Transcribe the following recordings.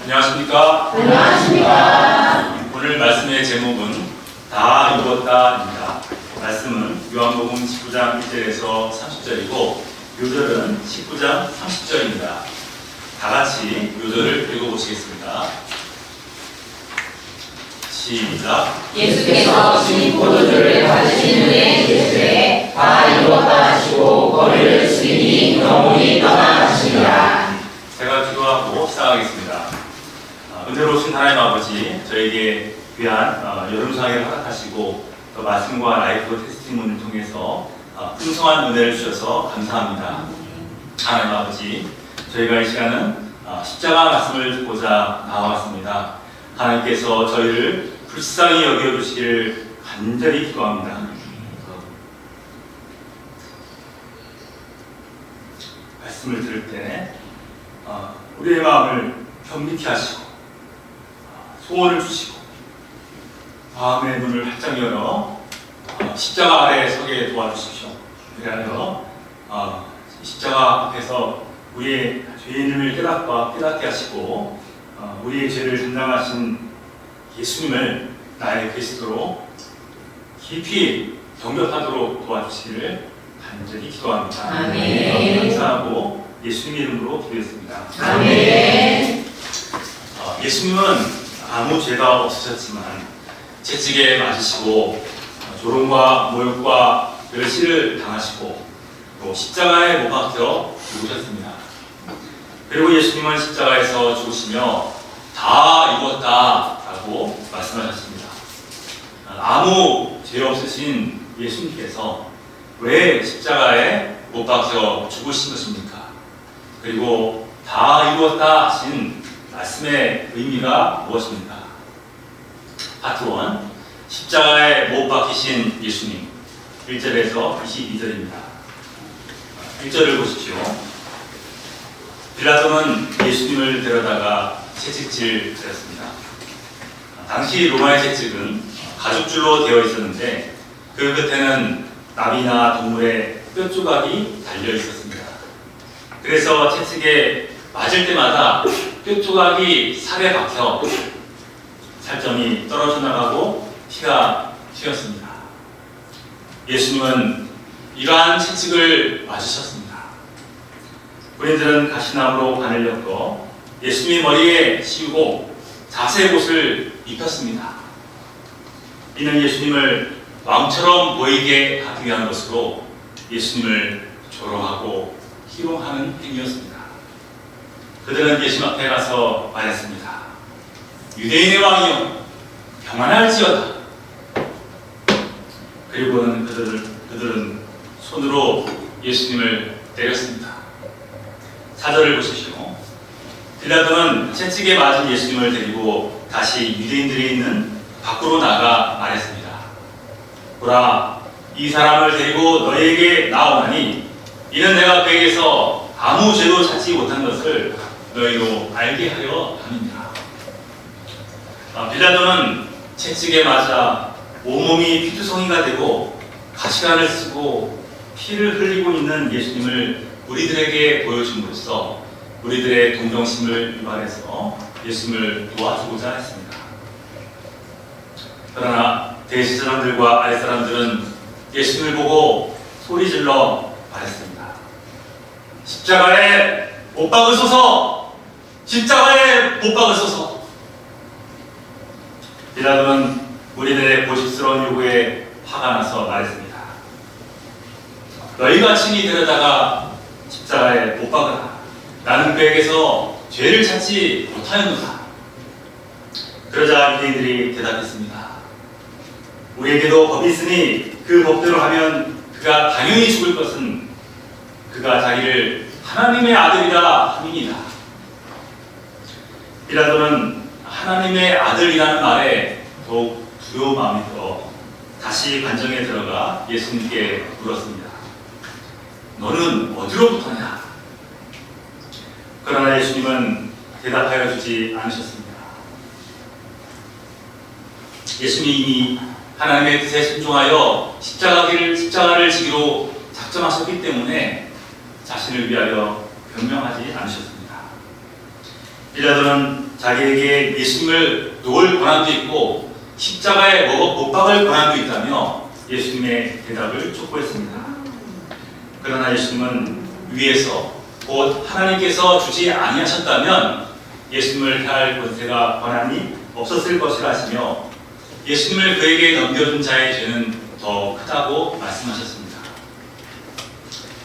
안녕하십니까? 안녕하십니까? 오늘 말씀의 제목은 다 이루었다입니다. 말씀은 요한복음 19장 1절에서 30절이고 요절은 19장 30절입니다. 다 같이 요절을 읽어보시겠습니다. 시작. 예수께서 진 포도주를 받으신 후에 이르시되 다 이루었다 하시고 머리를 숙이니 영혼이 떠나가시니라. 제가 기도하고 시작하겠습니다. 은혜로우신 하나님 아버지, 저에게 귀한 여름상회를 허락하시고 또 말씀과 라이프 테스티몬을 통해서 풍성한 은혜를 주셔서 감사합니다. 하나님 아버지, 저희가 이 시간은 십자가 말씀을 듣고자 나와왔습니다. 하나님께서 저희를 불쌍히 여겨주시기를 간절히 기도합니다. 말씀을 들을 때 우리의 마음을 겸비케 하시고 소원을 주시고 마음의 문을 활짝 열어 십자가 아래에 서게 도와주십시오. 그리하여 십자가 앞에서 우리의 죄인을 깨닫게 하시고 우리의 죄를 담당하신 예수님을 나의 그리스도로 깊이 경배하도록 도와주시기를 간절히 기도합니다. 아멘. 감사하고 예수님 이름으로 기도했습니다. 아멘. 예수님은 아무 죄가 없으셨지만 채찍에 맞으시고 조롱과 모욕과 멸시를 당하시고 또 십자가에 못 박혀 죽으셨습니다. 그리고 예수님은 십자가에서 죽으시며 다 이루었다라고 말씀하셨습니다. 아무 죄 없으신 예수님께서 왜 십자가에 못 박혀 죽으신 것입니까? 그리고 다 이루었다 하신 말씀의 의미가 무엇입니까? 파트 1, 십자가에 못 박히신 예수님, 1절에서 22절입니다. 1절을 보십시오. 빌라도는 예수님을 데려다가 채찍질 하였습니다. 당시 로마의 채찍은 가죽줄로 되어 있었는데 그 끝에는 나비나 동물의 뼈 조각이 달려 있었습니다. 그래서 채찍에 맞을 때마다 뼈 조각이 살에 박혀 살점이 떨어져 나가고 피가 튀었습니다. 예수님은 이러한 채찍을 맞으셨습니다. 군인들은 가시나무로 관을 엮어 예수님 머리에 씌우고 자색 옷을 입혔습니다. 이는 예수님을 왕처럼 보이게 하기 위한 것으로 예수님을 조롱하고 희롱하는 행위였습니다. 그들은 예수님 앞에 가서 말했습니다. 유대인의 왕이여 평안할지어다. 그리고는 그들은 손으로 예수님을 때렸습니다. 4절을 보십시오. 빌라도는 채찍에 맞은 예수님을 데리고 다시 유대인들이 있는 밖으로 나가 말했습니다. 보라, 이 사람을 데리고 너희에게 나오나니 이는 내가 그에게서 아무 죄도 찾지 못한 것을 너희로 알게 하려 함이니라. 빌라도는 채찍에 맞아 온몸이 피투성이가 되고 가시관을 쓰고 피를 흘리고 있는 예수님을 우리들에게 보여줌으로써 우리들의 동정심을 유발해서 예수님을 도와주고자 했습니다. 그러나 대시 사람들과 아랫 사람들은 예수님을 보고 소리질러 말했습니다. 십자가에 못 박으소서! 십자가에 못 박으소서! 빌라도는 우리들의 고집스러운 요구에 화가 나서 말했습니다. 너희가 친히 데려다가 십자가에 못 박으라. 나는 그에게서 죄를 찾지 못하였노라. 그러자 유대인들이 대답했습니다. 우리에게도 법이 있으니 그 법대로 하면 그가 당연히 죽을 것은 그가 자기를 하나님의 아들이라 함이니라. 빌라도는 하나님의 아들이라는 말에 더욱 두려운 마음이 들어 다시 관정에 들어가 예수님께 물었습니다. 너는 어디로부터냐? 그러나 예수님은 대답하여 주지 않으셨습니다. 예수님이 이미 하나님의 뜻에 순종하여 십자가를 지기로 작정하셨기 때문에 자신을 위하여 변명하지 않으셨습니다. 빌라도는 자기에게 예수님을 놓을 권한도 있고 십자가에 못 박을 권한도 있다며 예수님의 대답을 촉구했습니다. 그러나 예수님은 위에서 곧 하나님께서 주지 아니하셨다면 예수님을 향할 권세가 권한이 없었을 것이라 하시며 예수님을 그에게 넘겨준 자의 죄는 더 크다고 말씀하셨습니다.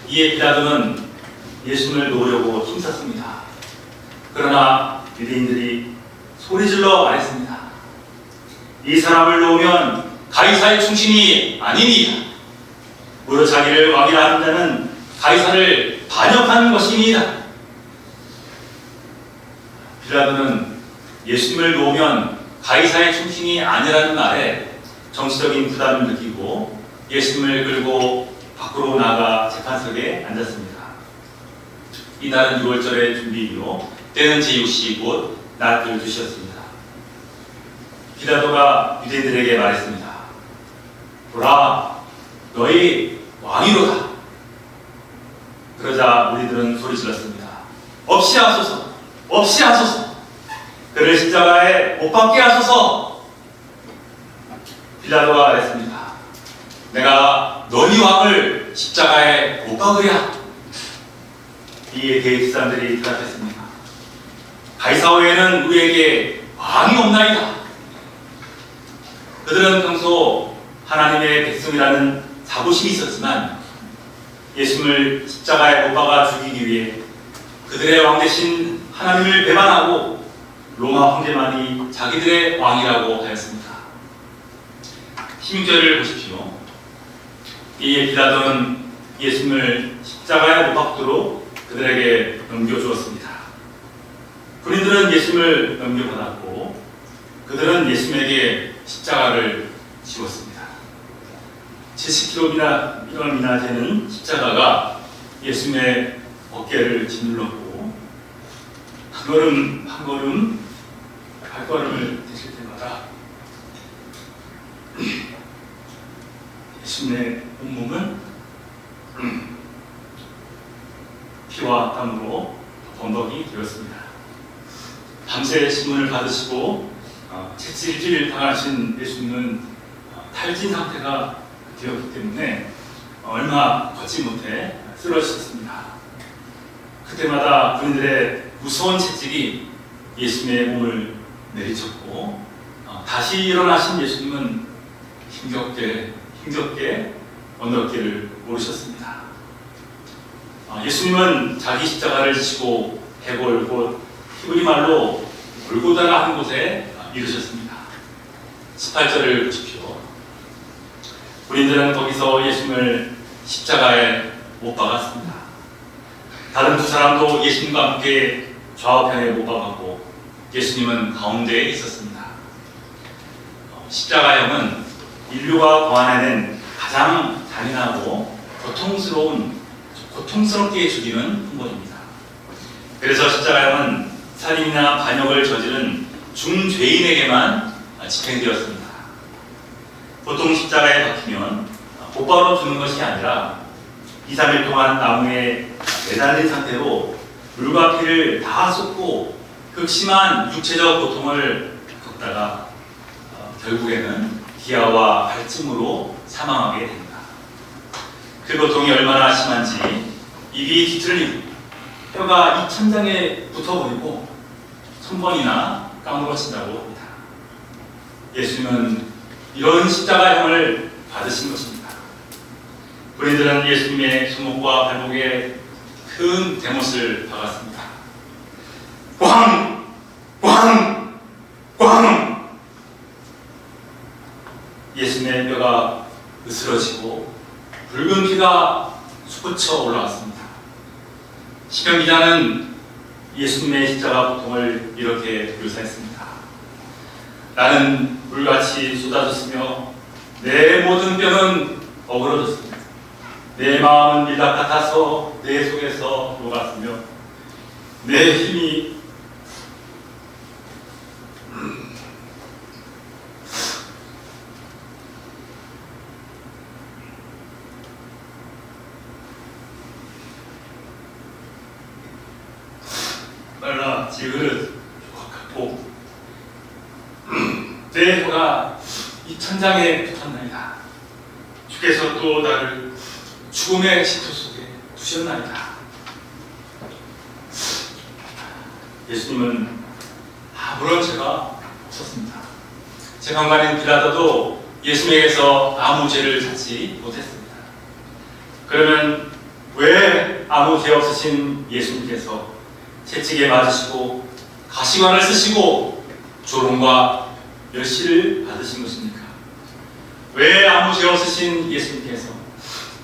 이에 빌라도는 예수님을 놓으려고 힘썼습니다. 그러나 유대인들이 소리질러 말했습니다. 이 사람을 놓으면 가이사의 충신이 아니니이다. 무려 자기를 왕이라 하는 자는 가이사를 반역하는 것이니이다. 빌라도는 예수님을 놓으면 가이사의 충신이 아니라는 말에 정치적인 부담을 느끼고 예수님을 끌고 밖으로 나가 재판석에 앉았습니다. 이날은 6월절의 준비일로 때는 제6시 곧 낮 12시였습니다. 빌라도가 유대인들에게 말했습니다. 보라, 너희 왕이로다. 그러자 우리들은 소리질렀습니다. 없이 하소서, 없이 하소서. 그를 십자가에 못 박게 하소서. 빌라도가 말했습니다. 내가 너희 왕을 십자가에 못 박으랴. 이에 대입 사람들이 대답했습니다. 가이사 외에는 우리에게 왕이 없나이다. 그들은 평소 하나님의 백성이라는 자부심이 있었지만 예수님을 십자가에 못 박아 죽이기 위해 그들의 왕 대신 하나님을 배반하고 로마 황제만이 자기들의 왕이라고 하였습니다. 16절을 보십시오. 이에 빌라도는 예수님을 십자가에 못 박도록 그들에게 넘겨주었습니다. 군인들은 예수님을 넘겨받았고 그들은 예수님에게 십자가를 지웠습니다. 70kg이나 되는 십자가가 예수님의 어깨를 짓눌렀고 한 걸음 한 걸음 발걸음을 떼실 때마다 예수님의 온몸은 피와 땀으로 범벅이 되었습니다. 밤새 신문을 받으시고 채찍질 당하신 예수님은 탈진 상태가 되었기 때문에 얼마 걷지 못해 쓰러지셨습니다. 그때마다 군인들의 무서운 채찍이 예수님의 몸을 내리쳤고 다시 일어나신 예수님은 힘겹게 언덕길을 오르셨습니다. 예수님은 자기 십자가를 지시고 해골 곧 히브리 말로 골고다라 한 곳에 이르셨습니다. 18절을 보십시오. 군인들은 거기서 예수님을 십자가에 못 박았습니다. 다른 두 사람도 예수님과 함께 좌우편에 못 박았고 예수님은 가운데에 있었습니다. 십자가형은 인류가 고안해낸 가장 잔인하고 고통스럽게 죽이는 형벌입니다. 그래서 십자가형은 살인이나 반역을 저지른 중죄인에게만 집행되었습니다. 보통 십자가에 박히면 곧바로 죽는 것이 아니라 2, 3일 동안 나무에 매달린 상태로 물과 피를 다 쏟고 극심한 육체적 고통을 겪다가 결국에는 기아와 발증으로 사망하게 됩니다. 그 고통이 얼마나 심한지 입이 뒤틀리고 뼈가 이 천장에 붙어버리고 1000번이나 까무러친다고 합니다. 예수님은 이런 십자가형을 받으신 것입니다. 군인들은 예수님의 손목과 발목에 큰 대못을 박았습니다. 꽝! 꽝! 꽝! 예수님의 뼈가 으스러지고 붉은 피가 솟구쳐 올라왔습니다. 시편 기자는 예수님의 십자가 고통을 이렇게 묘사했습니다. 나는 물같이 쏟아졌으며 내 모든 뼈는 어그러졌습니다. 내 마음은 밀랍 같아서 내 속에서 녹았으며 내 힘이 말라 지그릇 고 내 혀가 이 천장에 붙었나이다. 주께서 또 나를 죽음의 시토 속에 두셨나이다. 예수님은 아무런 죄가 없었습니다. 재판관인 빌라도도 예수님에게서 아무 죄를 찾지 못했습니다. 그러면 왜 아무 죄 없으신 예수님께서 채찍에 맞으시고 가시관을 쓰시고 조롱과 멸시를 받으신 것입니까? 왜 아무 죄 없으신 예수님께서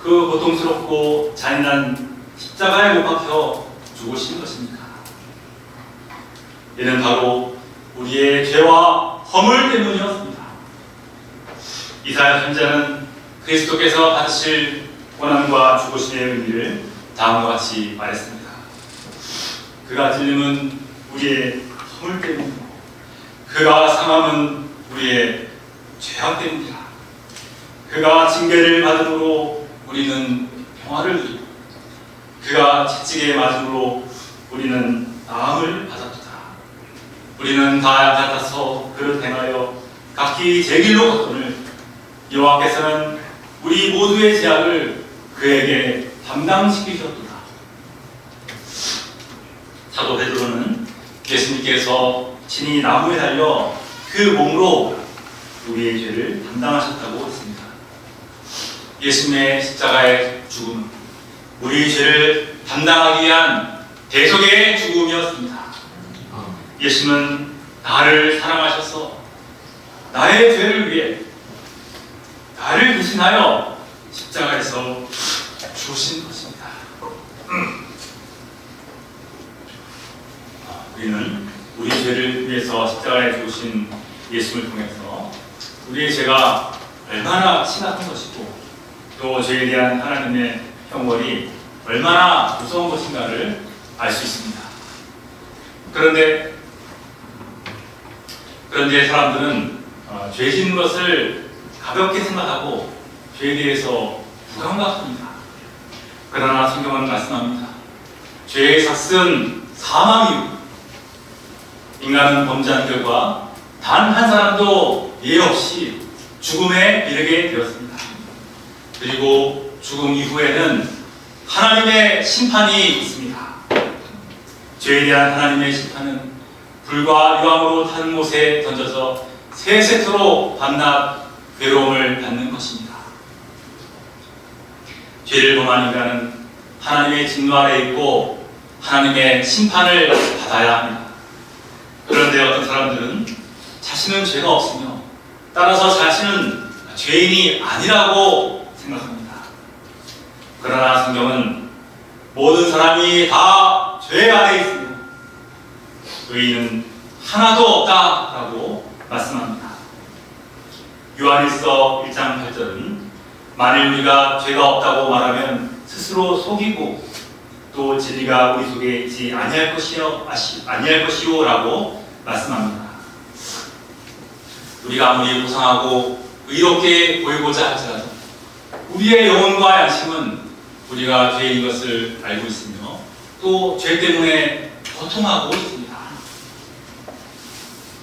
그 고통스럽고 잔인한 십자가에 못 박혀 죽으신 것입니까? 이는 바로 우리의 죄와 허물 때문이었습니다. 이사야 선지자는 그리스도께서 받으실 고난과 죽으심의 의미를 다음과 같이 말했습니다. 그가 찔림은 우리의 허물 때문이고 그가 상함은 우리의 죄악 때문이라. 그가 징계를 받음으로 우리는 평화를 누리고 그가 채찍에 맞음으로 우리는 나음을 받았도다. 우리는 다 같아서 그를 행하여 각기 제 길로 걷거늘 여호와께서는 우리 모두의 죄악을 그에게 담당시키셨도다. 사도 베드로는 예수님께서 친히 나무에 달려 그 몸으로 우리의 죄를 담당하셨다고 했습니다. 예수님의 십자가의 죽음은 우리의 죄를 담당하기 위한 대속의 죽음이었습니다. 예수님은 나를 사랑하셔서 나의 죄를 위해 나를 대신하여 십자가에서 죽으신 것입니다. 우리는 우리 죄를 위해서 십자가에 죽으신 예수님을 통해서 우리의 죄가 얼마나 심각한 것이고 또 죄에 대한 하나님의 형벌이 얼마나 무서운 것인가를 알 수 있습니다. 그런데 사람들은 죄 짓는 것을 가볍게 생각하고 죄에 대해서 부감각합니다. 그러나 성경은 말씀합니다. 죄의 삭은 사망이요 인간은 범죄한 결과 단 한 사람도 예외 없이 죽음에 이르게 되었습니다. 그리고 죽음 이후에는 하나님의 심판이 있습니다. 죄에 대한 하나님의 심판은 불과 유황으로 타는 곳에 던져서 세세토록 밤낮 괴로움을 받는 것입니다. 죄를 범한 인간은 하나님의 진노 아래 있고 하나님의 심판을 받아야 합니다. 그런데 어떤 사람들은 자신은 죄가 없으며 따라서 자신은 죄인이 아니라고 생각합니다. 그러나 성경은 모든 사람이 다 죄 아래 있으며 의인은 하나도 없다라고 말씀합니다. 요한일서 1장 8절은 만일 우리가 죄가 없다고 말하면 스스로 속이고 또 진리가 우리 속에 있지 아니할 것이요라고 말씀합니다. 우리가 아무리 고상하고 의롭게 보이고자 할지라도 우리의 영혼과 양심은 우리가 죄인 것을 알고 있으며 또 죄 때문에 고통하고 있습니다.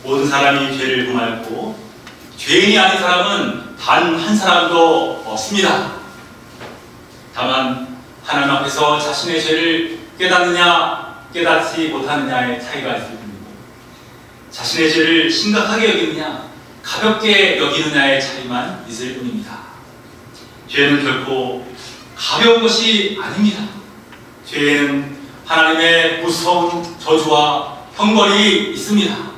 모든 사람이 죄를 범하였고 죄인이 아닌 사람은 단 한 사람도 없습니다. 다만 하나님 앞에서 자신의 죄를 깨닫느냐 깨닫지 못하느냐의 차이가 있을 뿐이고 자신의 죄를 심각하게 여기느냐 가볍게 여기느냐의 차이만 있을 뿐입니다. 죄는 결코 가벼운 것이 아닙니다. 죄에는 하나님의 무서운 저주와 형벌이 있습니다.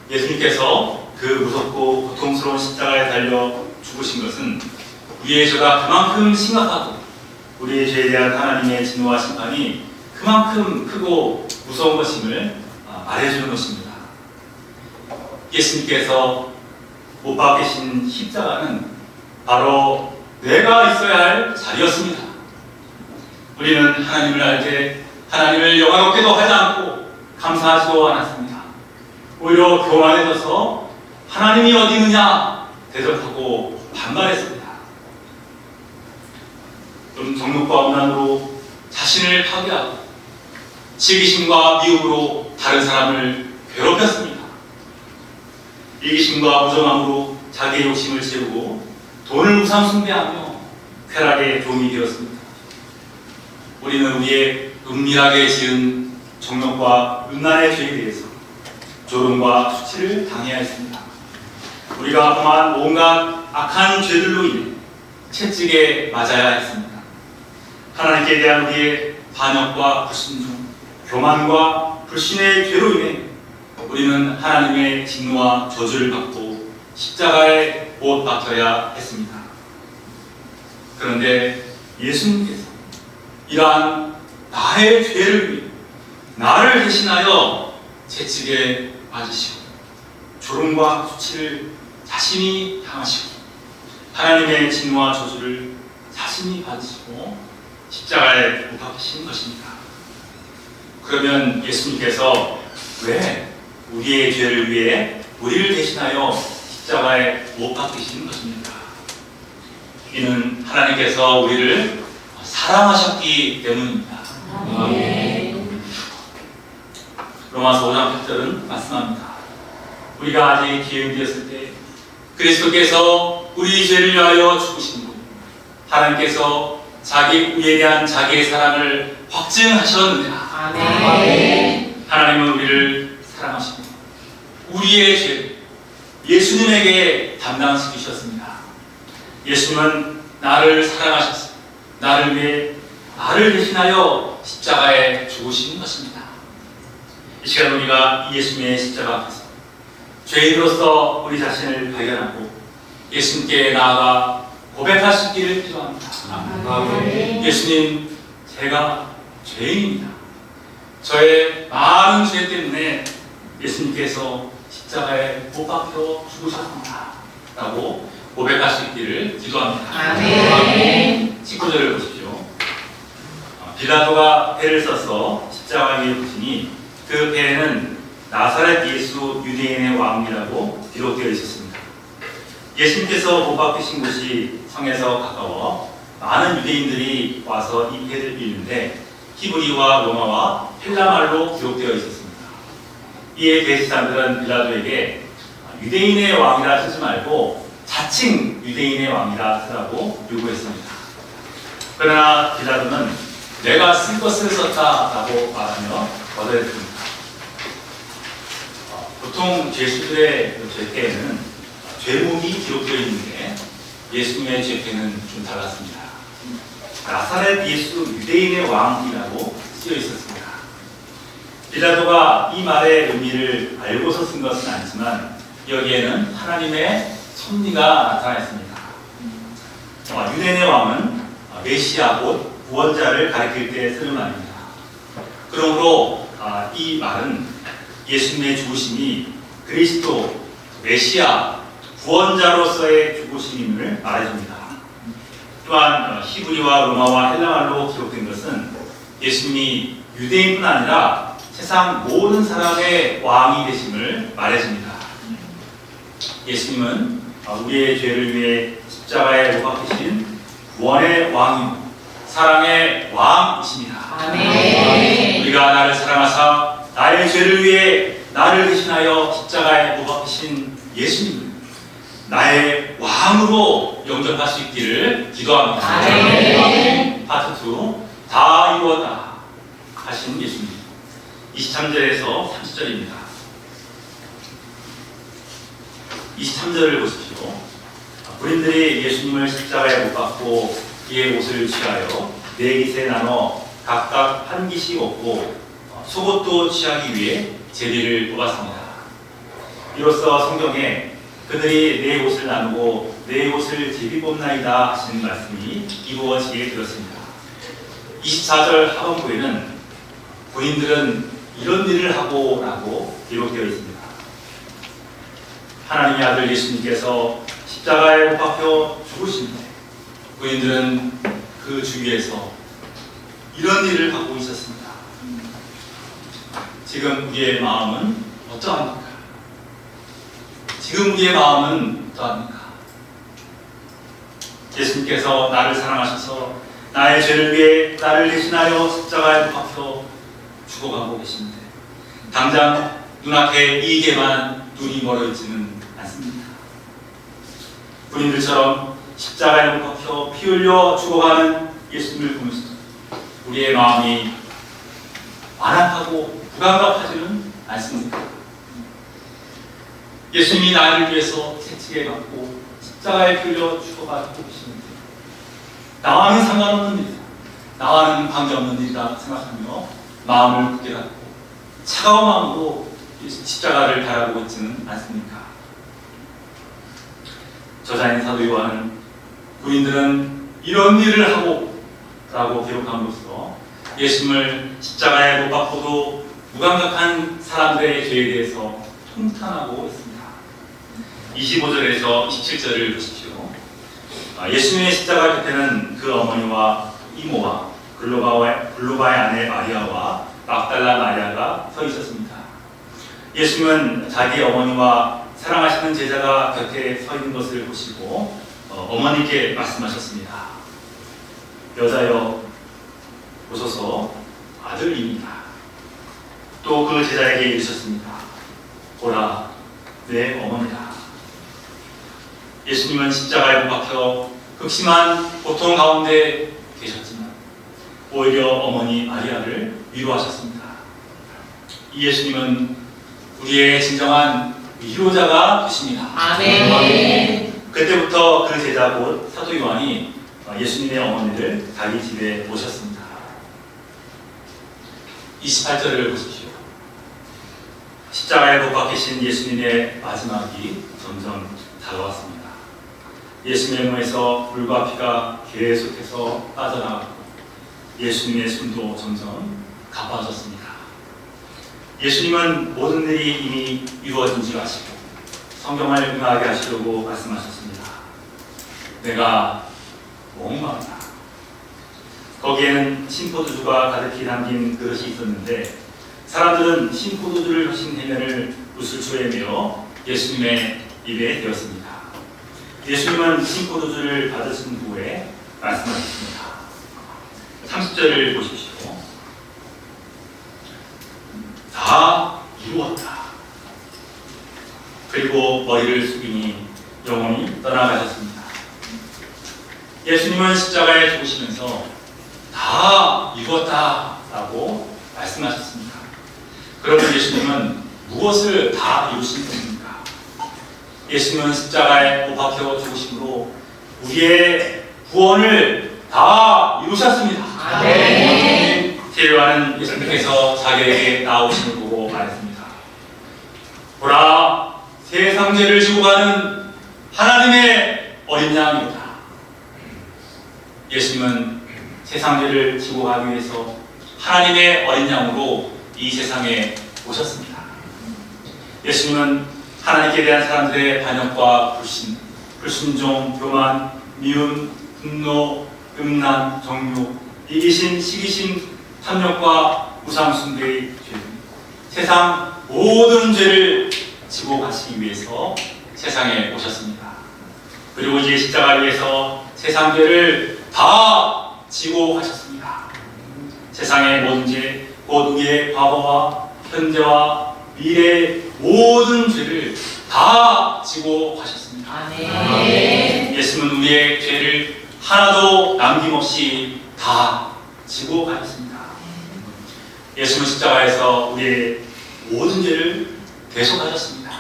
예수님께서 그 무섭고 고통스러운 십자가에 달려 죽으신 것은 우리의 죄가 그만큼 심각하고 우리의 죄에 대한 하나님의 진노와 심판이 그만큼 크고 무서운 것임을 말해주는 것입니다. 예수님께서 못 박히신 십자가는 바로 내가 있어야 할 자리였습니다. 우리는 하나님을 알 때 하나님을 영화롭게도 하지 않고 감사하지도 않았습니다. 오히려 교만해져서 하나님이 어디 있느냐 대적하고 반발했습니다. 좀 정욕과 음란으로 자신을 파괴하고 시기심과 미움으로 다른 사람을 괴롭혔습니다. 이기심과 무정함으로 자기의 욕심을 채우고 돈을 우상 숭배하며 쾌락의 종이 되었습니다. 우리는 우리의 은밀하게 지은 정욕과 음란의 죄에 대해서 조롱과 수치를 당해야 했습니다. 우리가 범한 온갖 악한 죄들로 인해 채찍에 맞아야 했습니다. 하나님께 대한 우리의 반역과 불순종, 교만과 불신의 죄로 인해 우리는 하나님의 진노와 저주를 받고 십자가에 못 박혀야 했습니다. 그런데 예수님께서 이러한 나의 죄를 위해 나를 대신하여 채찍에 맞으시고 조롱과 수치를 자신이 당하시고 하나님의 진노와 저주를 자신이 받으시고 십자가에 못 박히신 것입니다. 그러면 예수님께서 왜 우리의 죄를 위해 우리를 대신하여 십자가에 못 박히신 것입니까? 이는 하나님께서 우리를 사랑하셨기 때문입니다. 로마서 5장 8절은 말씀합니다. 우리가 아직 기회되었을 때 그리스도께서 우리 죄를 위하여 죽으신 분, 하나님께서 자기 우리에 대한 자기의 사랑을 확증하셨느니라. 하나님은 우리를 사랑하시고 우리의 죄를 예수님에게 담당시키셨습니다. 예수님은 나를 사랑하셨습니다. 나를 위해 나를 대신하여 십자가에 죽으신 것입니다. 이 시간 우리가 예수님의 십자가 앞에서 죄인으로서 우리 자신을 발견하고 예수님께 나아가 고백할 수 있기를 기도합니다. 예수님, 제가 죄인입니다. 저의 많은 죄 때문에 예수님께서 십자가에 못 박혀 죽으셨습니다. 라고 고백할 수 있기를 기도합니다. 19절을 보십시오. 빌라도가 배를 써서 십자가 위에 붙이니 그 배에는 나사렛 예수 유대인의 왕이라고 기록되어 있었습니다. 예수님께서 못 박히신 곳이 성에서 가까워 많은 유대인들이 와서 이 배를 읽는데 히브리와 로마와 헬라말로 기록되어 있었습니다. 이에 대제사장들은 빌라도에게 유대인의 왕이라 쓰지 말고 자칭 유대인의 왕이라 쓰라고 요구했습니다. 그러나 빌라도는 내가 쓴 것을 썼다라고 말하며 거절했습니다. 보통 죄수들의 죄패에는 죄목이 기록되어 있는데 예수님의 죄패는 좀 달랐습니다. 나사렛 예수 유대인의 왕이라고 쓰여 있었습니다. 빌라도가 이 말의 의미를 알고서 쓴 것은 아니지만 여기에는 하나님의 섭리가 나타나 있습니다. 유대인의 왕은 메시아 곧 구원자를 가리킬 때 쓰는 말입니다. 그러므로 이 말은 예수님의 죽으심이 그리스도 메시아 구원자로서의 죽으심임을 말해줍니다. 또한 히브리와 로마와 헬라말로 기록된 것은 예수님이 유대인뿐 아니라 세상 모든 사람의 왕이 되심을 말해줍니다. 예수님은 우리의 죄를 위해 십자가에 못 박히신 구원의 왕이요 사랑의 왕이십니다. 우리가 나를 사랑하사 나의 죄를 위해 나를 대신하여 십자가에 못 박히신 예수님을 나의 왕으로 영접할 수 있기를 기도합니다. 파트 2 다 이루었다 하신 예수님. 23절에서 30절입니다. 23절을 보십시오. 군인들이 예수님을 십자가에 못 박고 그의 옷을 취하여 네 깃에 나눠 각각 한 깃씩 얻고 속옷도 취하기 위해 제비를 뽑았습니다. 이로써 성경에 그들이 내 옷을 나누고 내 옷을 제비 뽑나이다 하시는 말씀이 이루어지게 되었습니다. 24절 하반부에는 군인들은 이런 일을 하고 라고 기록되어 있습니다. 하나님의 아들 예수님께서 십자가에 못 박혀 죽으신데 군인들은 그 주위에서 이런 일을 하고 있었습니다. 지금 우리의 마음은 어떠합니까? 지금 우리의 마음은 어떠합니까? 예수님께서 나를 사랑하셔서 나의 죄를 위해 나를 대신하여 십자가에 못 박혀 죽어가고 계신데 당장 눈앞에 이익에만 눈이 멀어 있지는 않습니다. 군인들처럼 십자가에 못 박혀 피 흘려 죽어가는 예수님을 보면서 우리의 마음이 완악하고 무감각하지는 않습니다. 예수님이 나를 위해서 채찍에 맞고 십자가에 끌려 죽어가고 계시는데 나와는 상관없는 일이다, 나와는 관계없는 일이다 생각하며 마음을 굳게 닫고 차가운 마음으로 십자가를 바라보고 있지는 않습니까? 저자인 사도 요한은 군인들은 이런 일을 하고 라고 기록함으로써 예수님을 십자가에 못 박고도 무감각한 사람들의 죄에 대해서 통탄하고 있습니다. 25절에서 27절을 보십시오. 예수님의 십자가 곁에는 그 어머니와 이모와 글로바의 아내 마리아와 막달라 마리아가 서 있었습니다. 예수님은 자기 어머니와 사랑하시는 제자가 곁에 서 있는 것을 보시고 어머니께 말씀하셨습니다. 여자여, 보소서 아들입니다. 또 그 제자에게 이르셨습니다. 보라, 내 어머니다. 예수님은 십자가에 못 박혀 극심한 고통 가운데 계셨지만 오히려 어머니 마리아를 위로하셨습니다. 이 예수님은 우리의 진정한 위로자가 되십니다. 아멘. 그때부터 그 제자 곧 사도 요한이 예수님의 어머니를 자기 집에 모셨습니다. 28절을 보십시오. 십자가에 못 박히신 예수님의 마지막이 점점 다가왔습니다. 예수님의 몸에서 물과 피가 계속해서 빠져나갔고 예수님의 숨도 점점 가빠졌습니다. 예수님은 모든 일이 이미 이루어진 줄 아시고 성경을 응하게 하시려고 말씀하셨습니다. 내가 목마르다. 거기에는 신포도주가 가득히 담긴 그릇이 있었는데 사람들은 신포도주를 흘린 해면을 우슬초에 메어 예수님의 입에 대었습니다. 예수님은 신포도주를 받으신 후에 말씀하셨습니다. 30절을 보십시오. 다 이루었다. 그리고 머리를 숙이니 영혼이 떠나가셨습니다. 예수님은 십자가에 죽으시면서 다 이루었다 라고 말씀하셨습니다. 그러면 예수님은 무엇을 다 이루신 것입니까? 예수님은 십자가에 못 박혀 죽으심으로 우리의 구원을 다 이루셨습니다. 아멘. 제요한은 예수님께서 자기에게 나오심을 보고 말했습니다. 보라, 세상 죄를 지고 가는 하나님의 어린 양이다. 예수님은 세상 죄를 지고 가기 위해서 하나님의 어린 양으로 이 세상에 오셨습니다. 예수님은 하나님께 대한 사람들의 반역과 불순종, 교만, 미움, 분노, 음란, 정욕, 이기심, 시기심, 탐욕과 우상숭배의 죄, 세상 모든 죄를 지고 가시기 위해서 세상에 오셨습니다. 그리고 이제 십자가 위에서 세상 죄를 다 지고 가셨습니다. 세상의 모든 죄, 곧 우리의 과거와 현재와 미래의 모든 죄를 다 지고 가셨습니다. 아멘. 예수님은 우리의 죄를 하나도 남김없이 다 지고 가셨습니다. 예수님은 십자가에서 우리의 모든 죄를 대속하셨습니다.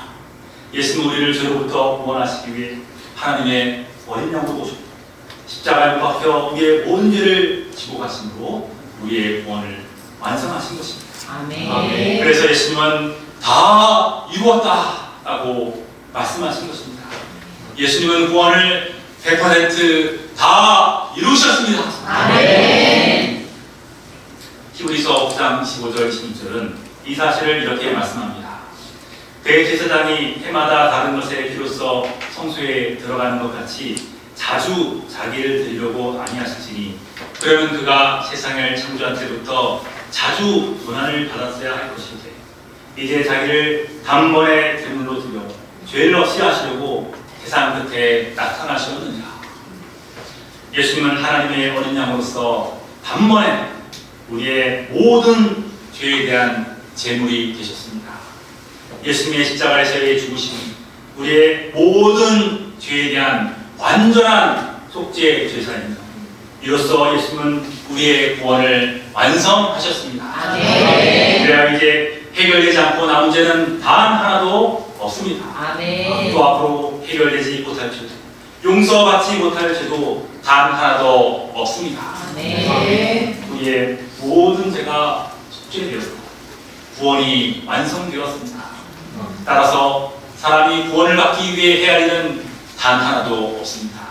예수님은 우리를 죄로부터 구원하시기 위해 하나님의 어린 양으로 오셨고 십자가에 못 박혀 우리의 모든 죄를 지고 가심으로 우리의 구원을 완성하신 것입니다. 아멘. 그래서 예수님은 다 이루었다 라고 말씀하신 것입니다. 예수님은 구원을 100% 다 이루셨습니다. 아멘. 히브리서 9장 25절 26절은 이 사실을 이렇게 말씀합니다. 대제사장이 해마다 다른 것에 비로소 성소에 들어가는 것 같이 자주 자기를 드리려고 아니하실지니 그러면 그가 세상을 창조한 때부터 자주 고난을 받았어야 할 것인데 이제 자기를 단번에 제물로 드려 죄를 없이 하시려고 세상 끝에 나타나시었느냐. 예수님은 하나님의 어린 양으로서 단번에 우리의 모든 죄에 대한 제물이 되셨습니다. 예수님의 십자가에서의 죽으심이 우리의 모든 죄에 대한 완전한 속죄 제사입니다. 이로써 예수님은 우리의 구원을 완성하셨습니다. 아멘. 그래야 이제 해결되지 않고 남은 죄는 단 하나도 없습니다. 아멘. 또 앞으로 해결되지 못할 죄도, 용서받지 못할 죄도 단 하나도 없습니다. 아멘. 우리의 모든 죄가 속죄되었고 구원이 완성되었습니다. 따라서 사람이 구원을 받기 위해 해야 할 일은 단 하나도 없습니다.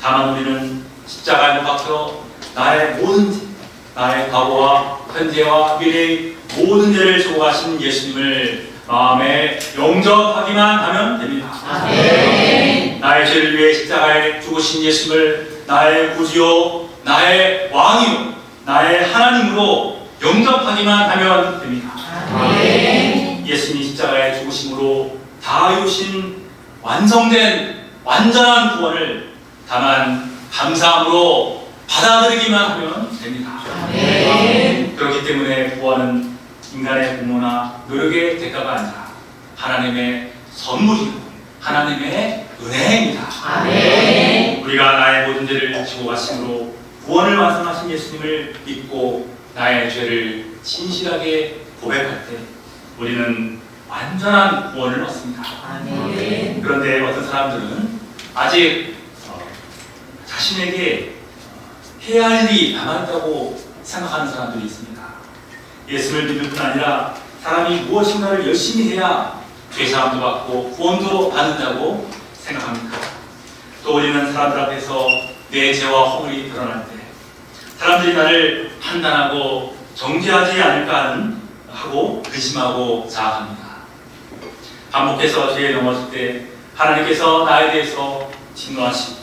다만 우리는 십자가에 못 박혀 나의 모든 죄, 나의 과거와 현재와 미래의 모든 죄를 지고가신 예수님을 마음에 영접하기만 하면 됩니다. 아멘. 나의 죄를 위해 십자가에 죽으신 예수님을 나의 구주요, 나의 왕이요, 나의 하나님으로 영접하기만 하면 됩니다. 아멘. 예수님이 십자가에 죽으심으로 다 이루신 완성된 완전한 구원을 다만 감사함으로 받아들이기만 하면 됩니다. 아멘. 그렇기 때문에 구원은 인간의 공로나 노력의 대가가 아니라 하나님의 선물이고 하나님의 은혜입니다. 아멘. 우리가 나의 모든 죄를 지고 가심으로 구원을 완성하신 예수님을 믿고 나의 죄를 진실하게 고백할 때 우리는 완전한 구원을 얻습니다. 아멘. 그런데 어떤 사람들은 아직 자신에게 해야 할 일이 남아있다고 생각하는 사람들이 있습니다. 예수를 믿을 뿐 아니라 사람이 무엇인가를 열심히 해야 죄사함도 받고 구원도 받는다고 생각합니다. 또 우리는 사람들 앞에서 내 죄와 허물이 드러날 때 사람들이 나를 판단하고 정죄하지 않을까 하고 근심하고 자학합니다. 반복해서 죄에 넘어질 때 하나님께서 나에 대해서 진노하시고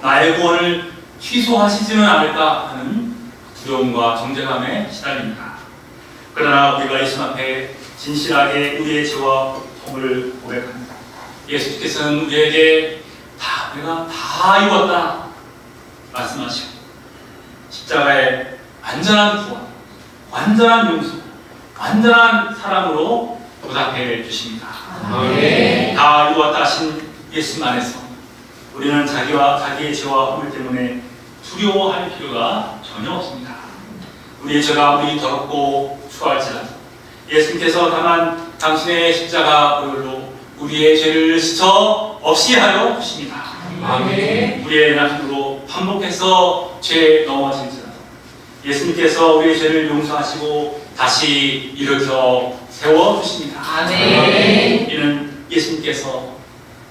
나의 구원을 취소하시지는 않을까 하는 두려움과 정죄감에 시달립니다. 그러나 우리가 예수 앞에 진실하게 우리의 죄와 허물을 고백합니다. 예수께서는 우리에게 내가 다 이뤘다 말씀하시고 십자가의 완전한 구원, 완전한 용서, 완전한 사랑으로 보답해 주십니다. 아멘. 다 이루었다 하신 예수님 안에서 우리는 자기의 죄와 허물 때문에 두려워할 필요가 전혀 없습니다. 우리의 죄가 아무리 더럽고 추할지라도 예수님께서 다만 당신의 십자가 보혈로 우리의 죄를 씻어 없이 하여 주십니다. 아멘. 우리의 나중으로 반복해서 죄에 넘어질지라도 예수님께서 우리의 죄를 용서하시고 다시 일으켜 세워주십니다. 아멘. 이는 예수님께서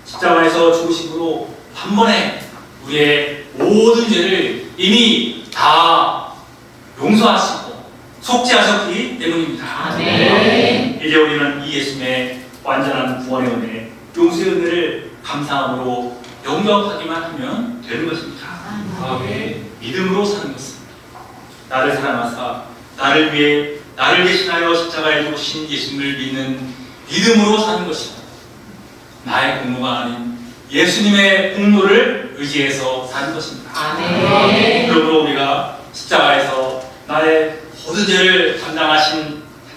십자가에서 죽으심으로 한 번에 우리의 모든 죄를 이미 다 용서하시고 속죄하셨기 때문입니다. 아멘. 이제 우리는 이 예수님의 완전한 구원의 은혜, 용서의 은혜를 감사함으로 영접하기만 하면 되는 것입니다. 아멘. 믿음으로 사는 것은 나를 사랑하사 나를 위해 나를 대신하여 십자가에 죽으신 예수님을 믿는 믿음으로 사는 것이다. 나의 공로가 아닌 예수님의 공로를 의지해서 사는 것입니다. 아멘. 그러므로 우리가 십자가에서 나의 모든 죄를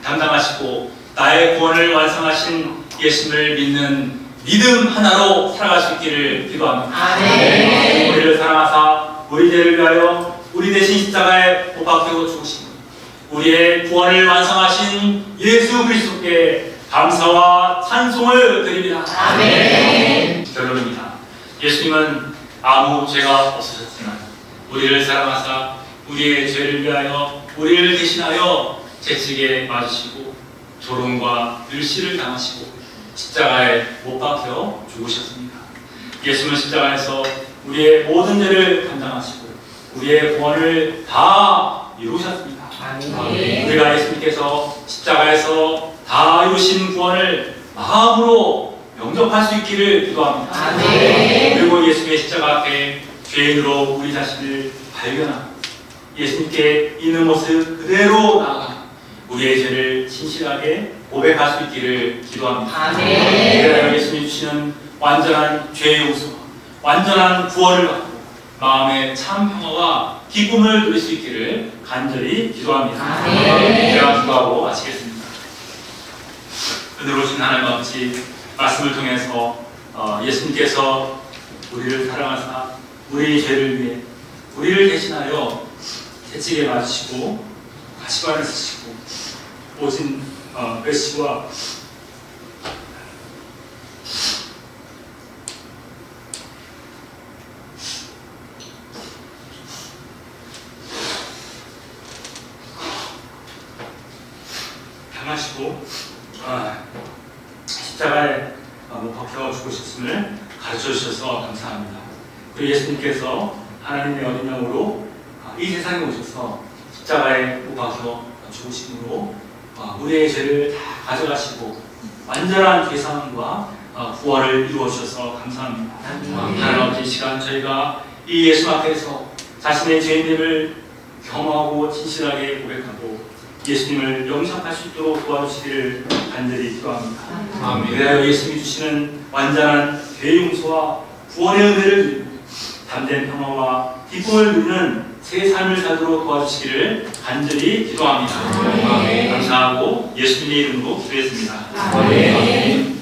담당하시고 나의 구원을 완성하신 예수님을 믿는 믿음 하나로 살아갈 수 있기를 기도합니다. 아멘. 우리를 사랑하사 우리 죄를 위하여 우리 대신 십자가에 못 박히고 죽으신 우리의 구원을 완성하신 예수 그리스도께 감사와 찬송을 드립니다. 아멘. 결론입니다. 예수님은 아무 죄가 없으셨지만 우리를 사랑하사 우리의 죄를 위하여 우리를 대신하여 채찍에 맞으시고 조롱과 늘시를 당하시고 십자가에 못 박혀 죽으셨습니다. 예수님은 십자가에서 우리의 모든 죄를 감당하시고 우리의 구원을 다 이루셨습니다. 아멘. 우리가 예수님께서 십자가에서 다 이루신 구원을 마음으로 영접할 수 있기를 기도합니다. 아멘. 그리고 예수님의 십자가 앞에 죄인으로 우리 자신을 발견하고 예수님께 있는 모습 그대로 나아가 우리의 죄를 진실하게 고백할 수 있기를 기도합니다. 아멘. 그래야 예수님이 주시는 완전한 죄의 용서와 완전한 구원을 받고 마음의 참 평화와 기쁨을 누릴 수 있기를 간절히 기도합니다. 아멘. 제가 기도하고 마치겠습니다. 은혜로우신 하나님 아버지, 말씀을 통해서 예수님께서 우리를 사랑하사 우리의 죄를 위해 우리를 대신하여 채찍에 맞으시고 가시관을 쓰시고 오신 메시와 당하시고 십자가에 못 박혀 죽으셨음을 가르쳐 주셔서 감사합니다. 그리고 예수님께서 하나님의 어린 양으로 이 세상에 오셔서 십자가에 못 박혀 죽으심으로 우리의 죄를 다 가져가시고 완전한 죄사함과 구원을 이루어 주셔서 감사합니다. 하나님 아버지, 이 시간 저희가 이 예수 앞에서 자신의 죄인됨을 경험하고 진실하게 고백하고 예수님을 영접할 수 있도록 도와주시기를 간절히 기도합니다. 그래야 예수님이 주시는 완전한 죄 용서와 구원의 은혜를 누리고 담대한 평화와 기쁨을 누리는 새 삶을 살도록 도와주시기를 간절히 기도합니다. 감사하고 예수님의 이름으로 기도했습니다. 아멘.